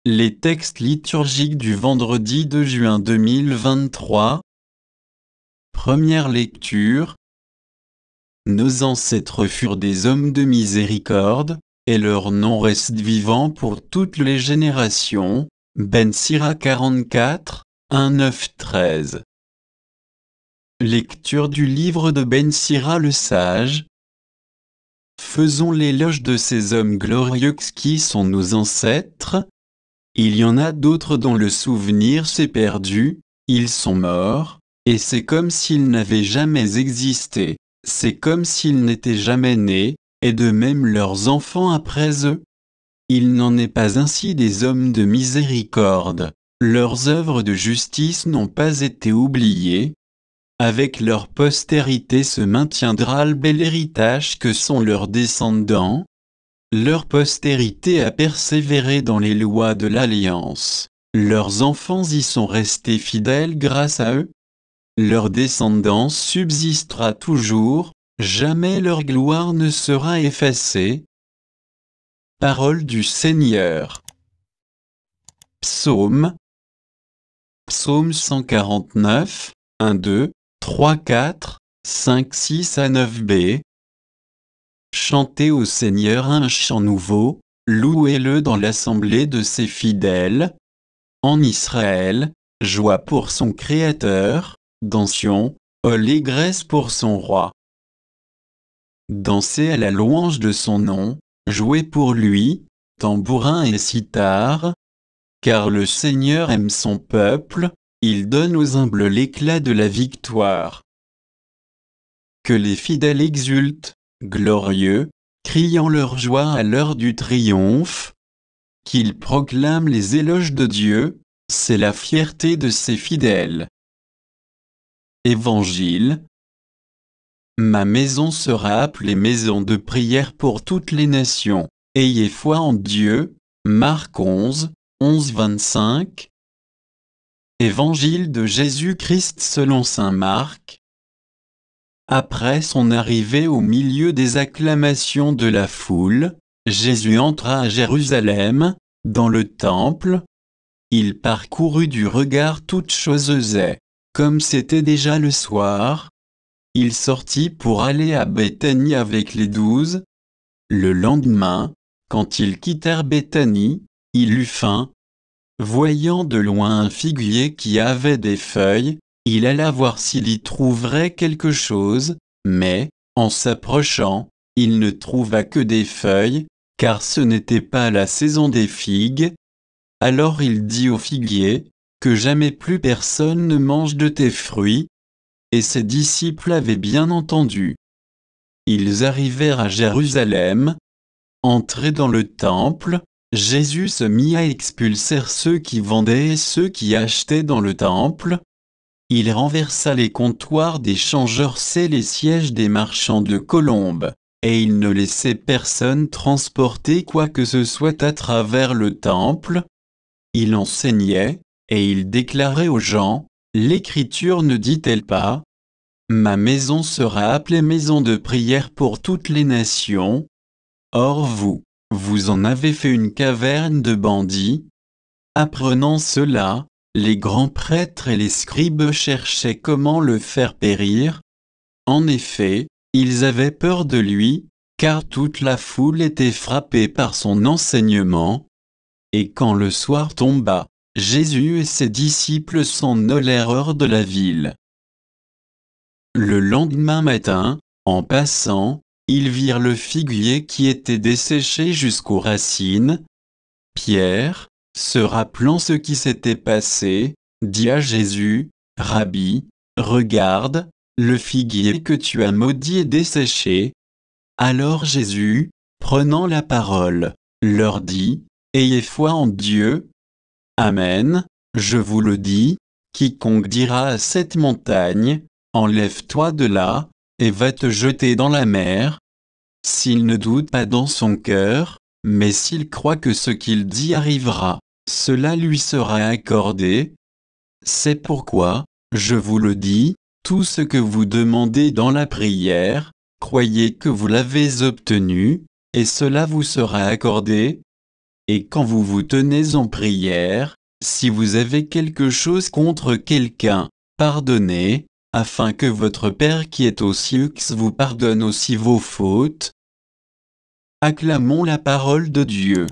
Les textes liturgiques du vendredi 2 juin 2023. Première lecture. Nos ancêtres furent des hommes de miséricorde, et leur nom reste vivant pour toutes les générations. Ben Sira 44, 1, 9, 13. Lecture du livre de Ben Sira le sage. Faisons l'éloge de ces hommes glorieux qui sont nos ancêtres. Il y en a d'autres dont le souvenir s'est perdu, ils sont morts, et c'est comme s'ils n'avaient jamais existé, c'est comme s'ils n'étaient jamais nés, et de même leurs enfants après eux. Il n'en est pas ainsi des hommes de miséricorde, leurs œuvres de justice n'ont pas été oubliées. Avec leur postérité se maintiendra le bel héritage que sont leurs descendants. Leur postérité a persévéré dans les lois de l'Alliance. Leurs enfants y sont restés fidèles grâce à eux. Leur descendance subsistera toujours, jamais leur gloire ne sera effacée. Parole du Seigneur. Psaume. Psaume 149, 1, 2, 3, 4, 5, 6 à 9b. Chantez au Seigneur un chant nouveau, louez-le dans l'assemblée de ses fidèles. En Israël, joie pour son Créateur, dans Sion, allégresse pour son roi. Dansez à la louange de son nom, jouez pour lui, tambourin et cithare. Car le Seigneur aime son peuple, il donne aux humbles l'éclat de la victoire. Que les fidèles exultent, glorieux, criant leur joie à l'heure du triomphe. Qu'ils proclament les éloges de Dieu, c'est la fierté de ses fidèles. Évangile. Ma maison sera appelée maison de prière pour toutes les nations. Ayez foi en Dieu. Marc 11, 11, 25. Évangile de Jésus-Christ selon saint Marc. Après son arrivée au milieu des acclamations de la foule, Jésus entra à Jérusalem, dans le temple. Il parcourut du regard toutes choses et, comme c'était déjà le soir, il sortit pour aller à Béthanie avec les 12. Le lendemain, quand ils quittèrent Béthanie, il eut faim. Voyant de loin un figuier qui avait des feuilles, il alla voir s'il y trouverait quelque chose, mais, en s'approchant, il ne trouva que des feuilles, car ce n'était pas la saison des figues. Alors il dit au figuier, que jamais plus personne ne mange de tes fruits. Et ses disciples avaient bien entendu. Ils arrivèrent à Jérusalem. Entrés dans le temple, Jésus se mit à expulser ceux qui vendaient et ceux qui achetaient dans le temple. Il renversa les comptoirs des changeurs et les sièges des marchands de colombes, et il ne laissait personne transporter quoi que ce soit à travers le temple. Il enseignait, et il déclarait aux gens, l'Écriture ne dit-elle pas ? Ma maison sera appelée maison de prière pour toutes les nations. Or vous en avez fait une caverne de bandits. Apprenant cela, les grands prêtres et les scribes cherchaient comment le faire périr. En effet, ils avaient peur de lui, car toute la foule était frappée par son enseignement. Et quand le soir tomba, Jésus et ses disciples s'en allèrent hors de la ville. Le lendemain matin, en passant, ils virent le figuier qui était desséché jusqu'aux racines. Pierre, se rappelant ce qui s'était passé, dit à Jésus, « Rabbi, regarde, le figuier que tu as maudit est desséché. » Alors Jésus, prenant la parole, leur dit, « Ayez foi en Dieu. Amen, je vous le dis, quiconque dira à cette montagne, « Enlève-toi de là, et va te jeter dans la mer. » S'il ne doute pas dans son cœur, mais s'il croit que ce qu'il dit arrivera, cela lui sera accordé. C'est pourquoi, je vous le dis, tout ce que vous demandez dans la prière, croyez que vous l'avez obtenu, et cela vous sera accordé. Et quand vous vous tenez en prière, si vous avez quelque chose contre quelqu'un, pardonnez, afin que votre Père qui est aux cieux vous pardonne aussi vos fautes. Acclamons la parole de Dieu.